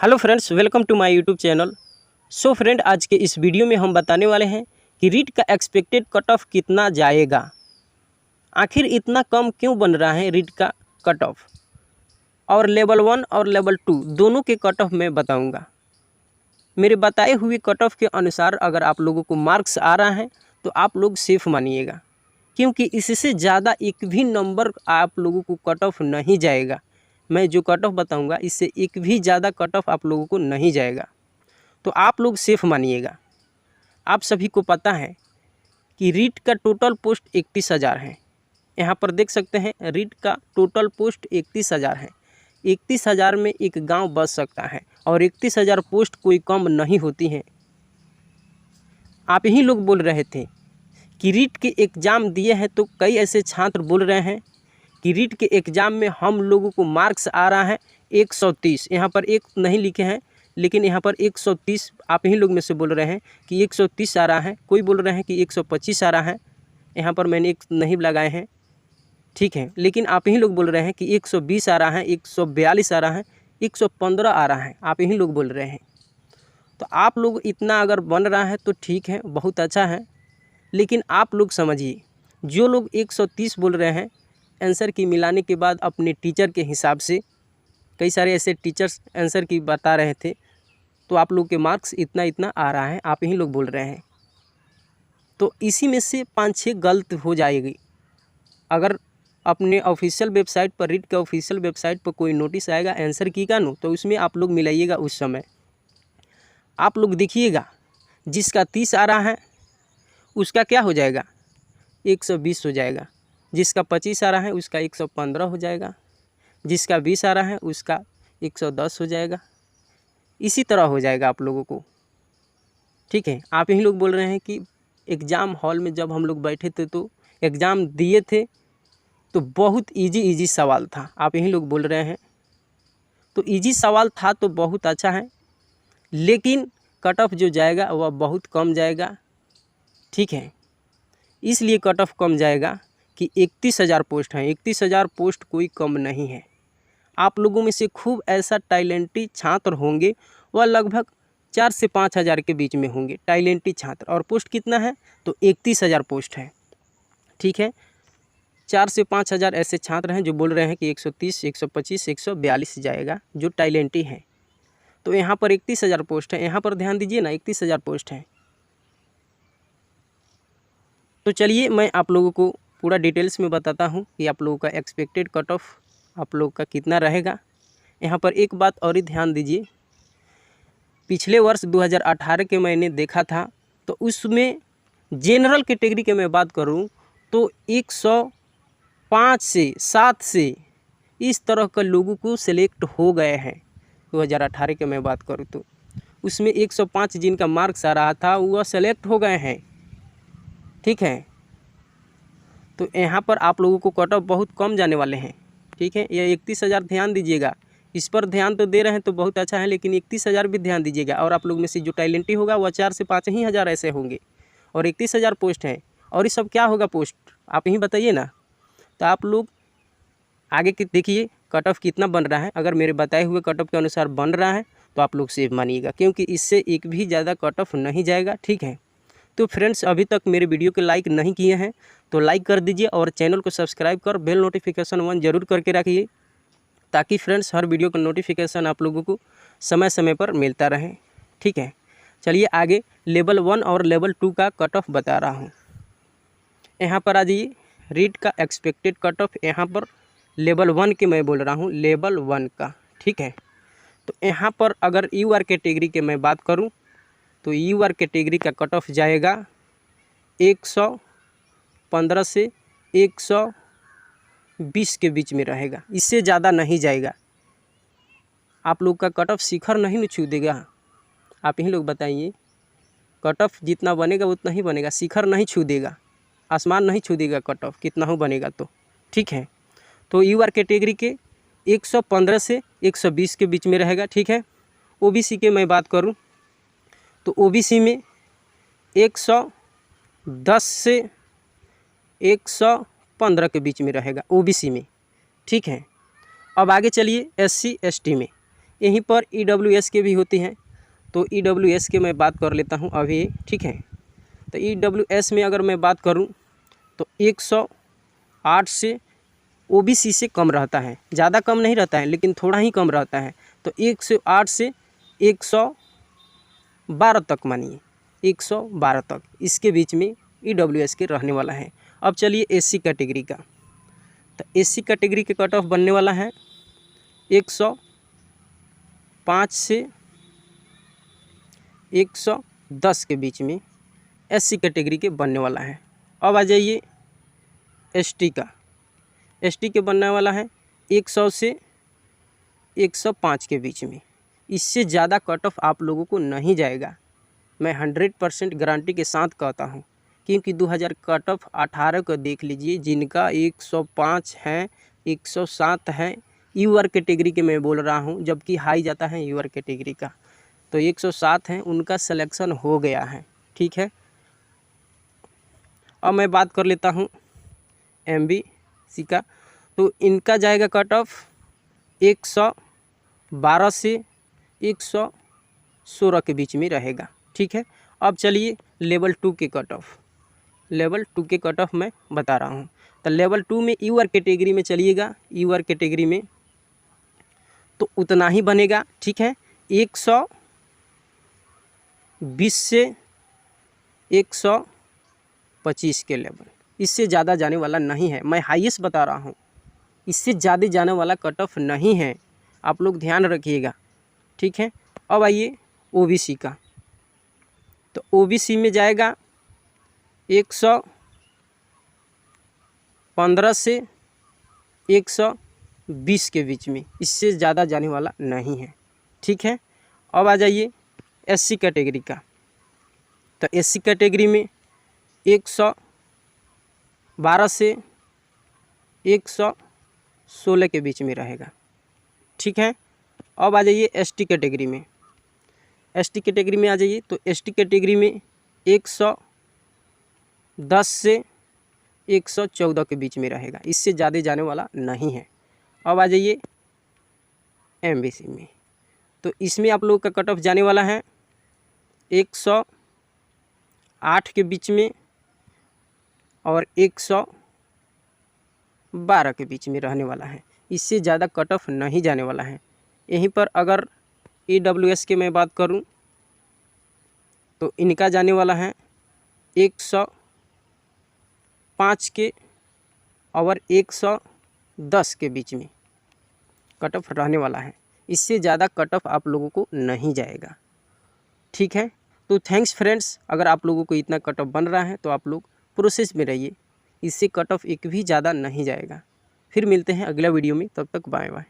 Hello friends, welcome to my YouTube channel. So friend, आज के इस वीडियो में हम बताने वाले हैं कि रीट का एक्सपेक्टेड कट ऑफ कितना जाएगा। आखिर इतना कम क्यों बन रहा है रीट का कट ऑफ, और लेवल 1 और लेवल 2 दोनों के कट ऑफ मैं बताऊंगा। मेरे बताए हुए कट ऑफ के अनुसार अगर आप लोगों को मार्क्स आ रहा है तो आप लोग सेफ मानिएगा, क्योंकि इससे ज़्यादा एक भी नंबर आप लोगों को कट ऑफ नहीं जाएगा। मैं जो कट ऑफ बताऊंगा इससे एक भी ज़्यादा कट ऑफ आप लोगों को नहीं जाएगा, तो आप लोग सेफ मानिएगा। आप सभी को पता है कि रीट का टोटल पोस्ट 31,000 है। यहाँ पर देख सकते हैं रीट का टोटल पोस्ट 31,000 है। 31,000 में एक गांव बच सकता है, और 31,000 पोस्ट कोई कम नहीं होती हैं। आप ही लोग बोल रहे थे कि रीट के एग्ज़ाम दिए हैं, तो कई ऐसे छात्र बोल रहे हैं कि रीट के एग्ज़ाम में हम लोगों को मार्क्स आ रहा है 130। यहाँ पर एक नहीं लिखे हैं, लेकिन यहाँ पर 130 आप ही लोग में से बोल रहे हैं कि 130 आ रहा है। कोई बोल रहे हैं कि 125 आ रहा है। यहाँ पर मैंने एक नहीं लगाए हैं, ठीक है, लेकिन आप ही लोग बोल रहे हैं कि 120 आ रहा है, 142 आ रहा है, 115 आ रहा है। आप ही लोग बोल रहे हैं। तो आप लोग इतना अगर बन रहा है तो ठीक है, बहुत अच्छा है। लेकिन आप लोग समझिए, जो लोग 130 बोल रहे हैं, आंसर की मिलाने के बाद अपने टीचर के हिसाब से, कई सारे ऐसे टीचर्स आंसर की बता रहे थे, तो आप लोग के मार्क्स इतना इतना आ रहा है, आप ही लोग बोल रहे हैं। तो इसी में से 5-6 गलत हो जाएगी। अगर अपने ऑफिशियल वेबसाइट पर, रीट के ऑफिशियल वेबसाइट पर कोई नोटिस आएगा आंसर की का नो, तो उसमें आप लोग मिलाइएगा। उस समय आप लोग देखिएगा, जिसका 30 आ रहा है उसका क्या हो जाएगा, 120 हो जाएगा। जिसका 25 आ रहा है उसका 115 हो जाएगा। जिसका 20 आ रहा है उसका 110 हो जाएगा। इसी तरह हो जाएगा आप लोगों को, ठीक है। आप ही लोग बोल रहे हैं कि एग्ज़ाम हॉल में जब हम लोग बैठे थे तो एग्ज़ाम दिए थे तो बहुत इजी सवाल था। आप ही लोग बोल रहे हैं, तो इजी सवाल था तो बहुत अच्छा है, लेकिन कट ऑफ जो जाएगा वह बहुत कम जाएगा, ठीक है। इसलिए कट ऑफ कम जाएगा कि 31,000 पोस्ट हैं। 31,000 पोस्ट कोई कम नहीं है। आप लोगों में से खूब ऐसा टैलेंटी छात्र होंगे, वह लगभग 4 से 5,000 के बीच में होंगे टैलेंटी छात्र। और पोस्ट कितना है, तो 31,000 पोस्ट है, ठीक है। 4 से 5,000 ऐसे छात्र हैं जो बोल रहे हैं कि 130, 125, 142 जाएगा, जो टैलेंटी हैं। तो यहाँ पर 31,000 पोस्ट है। यहाँ पर ध्यान दीजिए ना, 31,000 पोस्ट है। तो चलिए मैं आप लोगों को पूरा डिटेल्स में बताता हूँ कि आप लोगों का एक्सपेक्टेड कट ऑफ आप लोग का कितना रहेगा। यहाँ पर एक बात और ही ध्यान दीजिए, पिछले वर्ष 2018 के मैंने देखा था, तो उसमें जनरल कैटेगरी के मैं बात करूँ तो 105 से 7 से इस तरह का लोगों को सिलेक्ट हो गए हैं। 2018 के मैं बात करूँ तो उसमें 105 जिनका मार्क्स आ रहा था वह सेलेक्ट हो गए हैं, ठीक है। तो यहाँ पर आप लोगों को कट ऑफ बहुत कम जाने वाले हैं, ठीक है। यह 31,000 ध्यान दीजिएगा, इस पर ध्यान तो दे रहे हैं तो बहुत अच्छा है, लेकिन 31,000 भी ध्यान दीजिएगा। और आप लोग में से जो टैलेंटी होगा वह 4 से 5 ही हज़ार ऐसे होंगे, और 31,000 पोस्ट हैं। और ये सब क्या होगा पोस्ट, आप ही बताइए ना। तो आप लोग आगे की देखिए कट ऑफ कितना बन रहा है। अगर मेरे बताए हुए कट ऑफ के अनुसार बन रहा है तो आप लोग सेफ मानिएगा, क्योंकि इससे एक भी ज़्यादा कट ऑफ नहीं जाएगा, ठीक है। तो फ्रेंड्स, अभी तक मेरे वीडियो को लाइक नहीं किए हैं तो लाइक कर दीजिए, और चैनल को सब्सक्राइब कर बेल नोटिफिकेशन 1 ज़रूर करके रखिए, ताकि फ्रेंड्स हर वीडियो का नोटिफिकेशन आप लोगों को समय समय पर मिलता रहे, ठीक है। चलिए आगे लेवल 1 और लेवल 2 का कट ऑफ बता रहा हूँ। यहाँ पर आ जाइए, रीट का एक्सपेक्टेड कट ऑफ यहाँ पर लेवल 1 के मैं बोल रहा हूँ, लेवल 1 का, ठीक है। तो यहाँ पर अगर UR कैटेगरी के मैं बात करूँ तो UR कैटेगरी का कट ऑफ जाएगा 115 से 120 के बीच में रहेगा, इससे ज़्यादा नहीं जाएगा। आप लोग का कट ऑफ शिखर नहीं छू देगा। आप ही लोग बताइए, कट ऑफ जितना बनेगा उतना ही बनेगा, शिखर नहीं छू देगा, आसमान नहीं छू देगा कट ऑफ, कितना हो बनेगा तो, ठीक है। तो UR कैटेगरी के 115 से 120 के बीच में रहेगा, ठीक है। OBC के मैं बात करूं तो OBC में 110 से 115 के बीच में रहेगा OBC में, ठीक है। अब आगे चलिए SC ST में। यहीं पर EWS के भी होती हैं, तो EWS के मैं बात कर लेता हूँ अभी, ठीक है। तो EWS में अगर मैं बात करूँ तो 108 से OBC से कम रहता है, ज़्यादा कम नहीं रहता है लेकिन थोड़ा ही कम रहता है। तो 108 से 112 तक, मानिए 112 तक, इसके बीच में EWS के रहने वाला है। अब चलिए SC कैटेगरी का, तो SC कैटेगरी के कट ऑफ बनने वाला है 105 से 110 के बीच में SC कैटेगरी के बनने वाला है। अब आ जाइए ST का, ST के बनने वाला है 100 से 105 के बीच में। इससे ज़्यादा कट ऑफ आप लोगों को नहीं जाएगा, मैं 100% गारंटी के साथ कहता हूँ, क्योंकि 2000 कट ऑफ 18 को देख लीजिए, जिनका 105 है, 107 है, यूआर कैटेगरी के मैं बोल रहा हूँ, जबकि हाई जाता है यूआर कैटेगरी का, तो 107 हैं, उनका सिलेक्शन हो गया है, ठीक है। अब मैं बात कर लेता हूँ MBC का, तो इनका जाएगा कट ऑफ 112 से 116 के बीच में रहेगा, ठीक है। अब चलिए लेवल 2 के कट ऑफ, लेवल 2 के कट ऑफ मैं बता रहा हूँ। तो लेवल 2 में यूआर कैटेगरी में चलिएगा, यूआर कैटेगरी में तो उतना ही बनेगा, ठीक है। 120 से 125 के लेवल, इससे ज़्यादा जाने वाला नहीं है, मैं हाईएस्ट बता रहा हूँ, इससे ज़्यादा जाने वाला कट ऑफ नहीं है, आप लोग ध्यान रखिएगा, ठीक है। अब आइए OBC का, तो OBC में जाएगा 115 से 120 के बीच में, इससे ज़्यादा जाने वाला नहीं है, ठीक है। अब आ जाइए SC कैटेगरी का, तो SC कैटेगरी में 112 से 116 के बीच में रहेगा, ठीक है। अब आ जाइए ST कैटेगरी में, ST कैटेगरी में आ जाइए, तो ST कैटेगरी में 110 से 114 के बीच में रहेगा, इससे ज़्यादा जाने वाला नहीं है। अब आ जाइए MBC में, तो इसमें आप लोगों का कट ऑफ जाने वाला है 108 के बीच में और 112 के बीच में रहने वाला है, इससे ज़्यादा कट ऑफ नहीं जाने वाला है। यहीं पर अगर EWS के मैं बात करूं तो इनका जाने वाला है 105 के और 110 के बीच में कट ऑफ रहने वाला है, इससे ज़्यादा कट ऑफ आप लोगों को नहीं जाएगा, ठीक है। तो थैंक्स फ्रेंड्स, अगर आप लोगों को इतना कट ऑफ बन रहा है तो आप लोग प्रोसेस में रहिए, इससे कट ऑफ एक भी ज़्यादा नहीं जाएगा। फिर मिलते हैं अगला वीडियो में, तब तक बाय बाय।